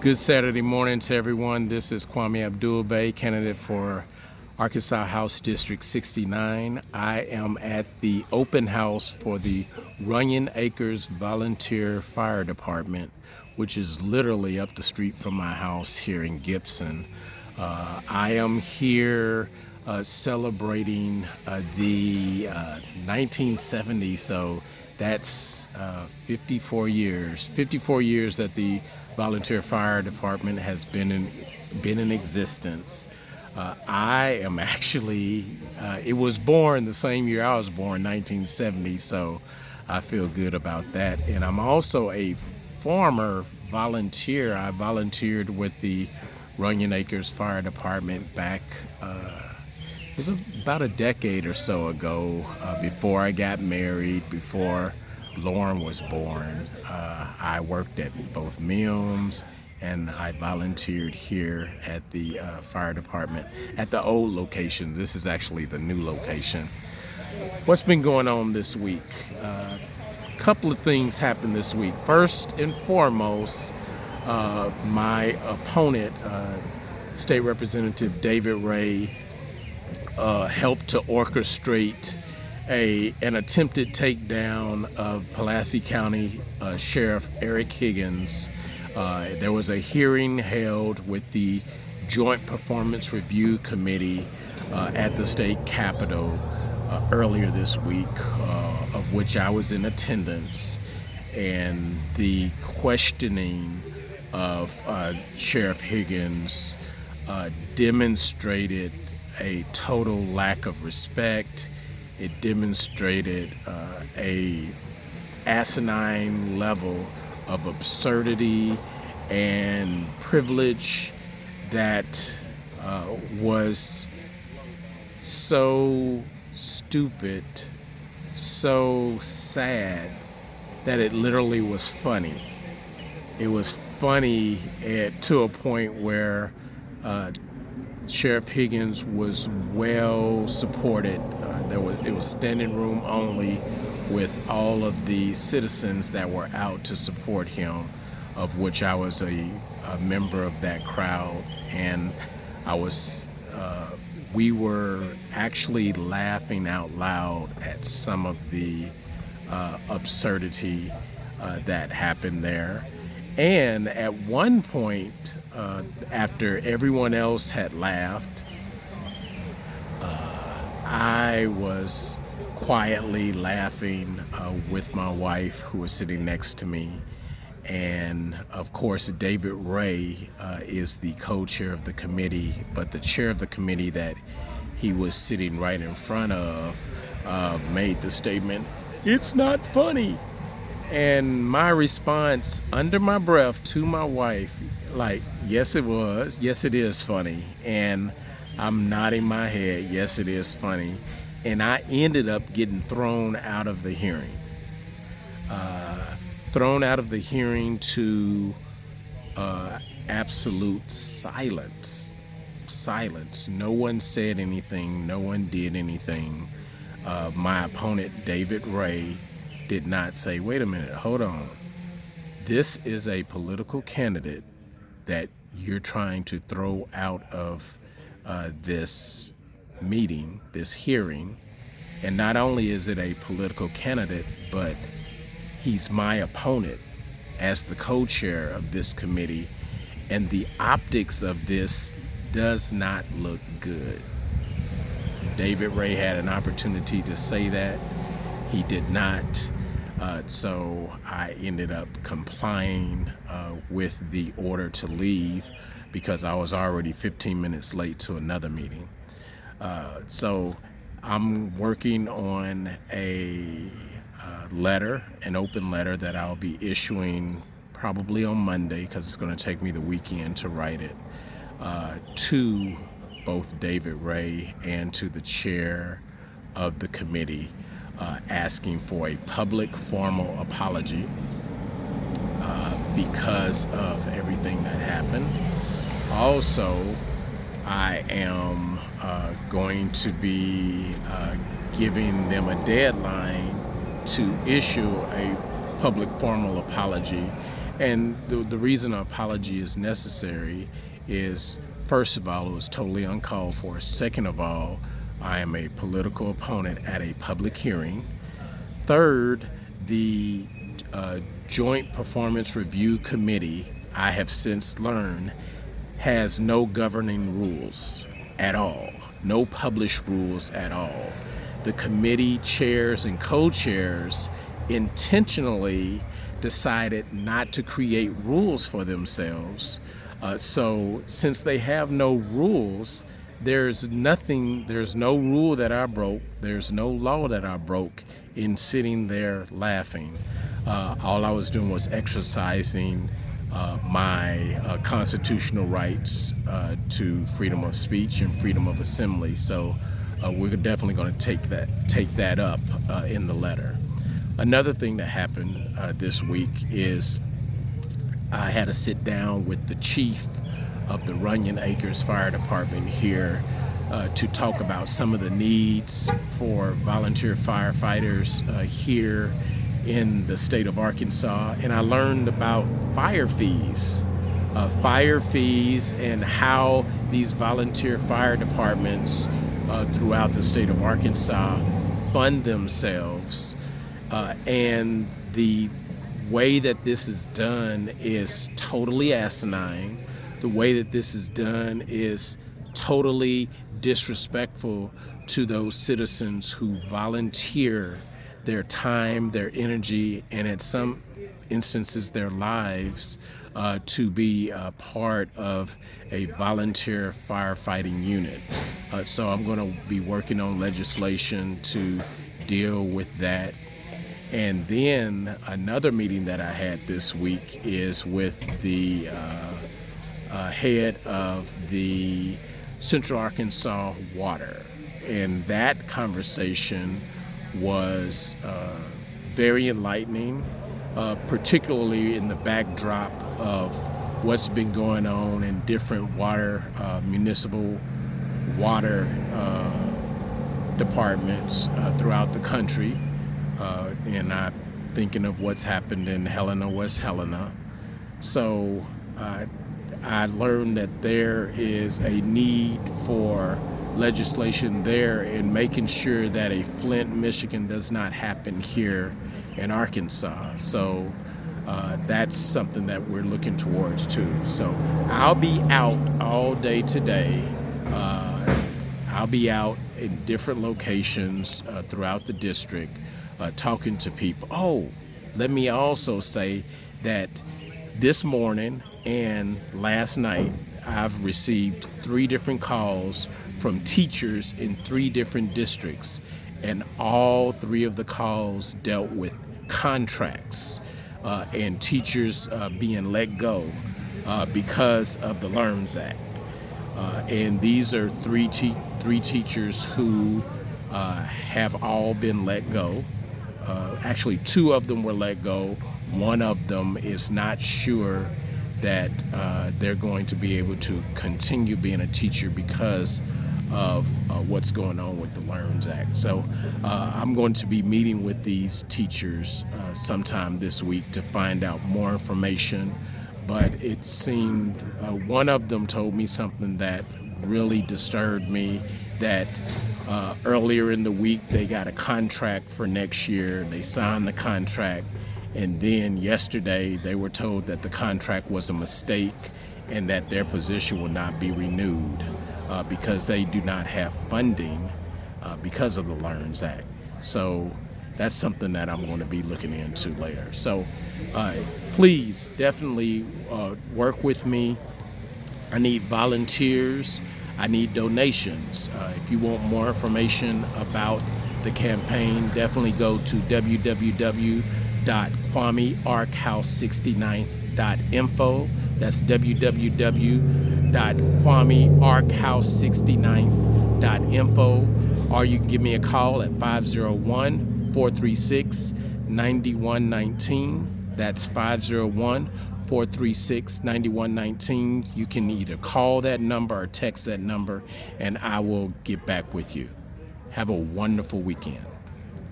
Good Saturday morning to everyone. This is Kwami Abdul-Bey, candidate for Arkansas House District 69. I am at the open house for the Runyan Acres Volunteer Fire Department, which is literally up the street from my house here in Gibson. I am here celebrating the 1970s, so that's 54 years that the volunteer fire department has been in existence. I am actually, it was born the same year I was born, 1970, so I feel good about that. And I'm also a former volunteer. I volunteered with the Runyan Acres Fire Department back, it was about a decade or so ago, before I got married, before Lauren was born. I worked at both MIMS and I volunteered here at the fire department at the old location. This is actually the new location. What's been going on this week? A couple of things happened this week. First and foremost, my opponent, State Representative David Ray, helped to orchestrate an attempted takedown of Pulaski County Sheriff Eric Higgins. There was a hearing held with the Joint Performance Review Committee at the state capitol earlier this week, of which I was in attendance, and the questioning of Sheriff Higgins demonstrated a total lack of respect. It demonstrated a asinine level of absurdity and privilege that was so stupid, so sad, that it literally was funny. It was funny to a point where Sheriff Higgins was well supported. It was standing room only with all of the citizens that were out to support him, of which I was a member of that crowd, and we were actually laughing out loud at some of the absurdity that happened there. And at one point, after everyone else had laughed, I was quietly laughing with my wife, who was sitting next to me. And of course, David Ray is the co-chair of the committee, but the chair of the committee that he was sitting right in front of made the statement, "It's not funny." And my response under my breath to my wife, like, yes, it was. Yes, it is funny. And I'm nodding my head, yes, it is funny. And I ended up getting thrown out of the hearing. Thrown out of the hearing to absolute silence. Silence. No one said anything. No one did anything. My opponent, David Ray, did not say, wait a minute, hold on. This is a political candidate that you're trying to throw out of this meeting, this hearing. And not only is it a political candidate, but he's my opponent as the co-chair of this committee. And the optics of this does not look good. David Ray had an opportunity to say that. He did not. So I ended up complying with the order to leave because I was already 15 minutes late to another meeting. So I'm working on a letter, an open letter that I'll be issuing probably on Monday, because it's going to take me the weekend to write it, to both David Ray and to the chair of the committee, asking for a public formal apology because of everything that happened. Also, I am going to be giving them a deadline to issue a public formal apology, And the reason an apology is necessary is, first of all, it was totally uncalled for. Second of all, I am a political opponent at a public hearing. Third, the Joint Performance Review Committee, I have since learned, has no governing rules at all, no published rules at all. The committee chairs and co-chairs intentionally decided not to create rules for themselves. So since they have no rules, there's no rule that I broke, there's no law that I broke in sitting there laughing. All I was doing was exercising my constitutional rights to freedom of speech and freedom of assembly. So we're definitely going to take that up in the letter. Another thing that happened this week is I had to sit down with the chief of the Runyan Acres Fire Department here to talk about some of the needs for volunteer firefighters here in the state of Arkansas. And I learned about fire fees and how these volunteer fire departments throughout the state of Arkansas fund themselves. And the way that this is done is totally asinine. The way that this is done is totally disrespectful to those citizens who volunteer their time, their energy, and in some instances their lives to be a part of a volunteer firefighting unit. So I'm going to be working on legislation to deal with that. And then another meeting that I had this week is with the head of the Central Arkansas Water. And that conversation was very enlightening, particularly in the backdrop of what's been going on in different municipal water departments throughout the country. And I'm thinking of what's happened in Helena, West Helena. So I learned that there is a need for legislation there in making sure that a Flint, Michigan does not happen here in Arkansas. So that's something that we're looking towards too. So I'll be out all day today. I'll be out in different locations throughout the district talking to people. Oh, let me also say that this morning and last night I've received 3 different calls from teachers in 3 different districts, and all 3 of the calls dealt with contracts and teachers being let go because of the LEARNS Act. And these are three teachers who have all been let go. Actually, 2 of them were let go. One of them is not sure that they're going to be able to continue being a teacher because of what's going on with the LEARNS Act. So I'm going to be meeting with these teachers sometime this week to find out more information. But it seemed one of them told me something that really disturbed me, that earlier in the week they got a contract for next year. They signed the contract, and then yesterday they were told that the contract was a mistake and that their position will not be renewed because they do not have funding because of the LEARNS Act. So that's something that I'm going to be looking into later. So please definitely work with me. I need volunteers. I need donations. If you want more information about the campaign, definitely go to www.kwamiarkhouse69.info. That's www.kwamiarkhouse69.info. Or you can give me a call at 501-436-9119. That's 501-436-9119. You can either call that number or text that number, and I will get back with you. Have a wonderful weekend.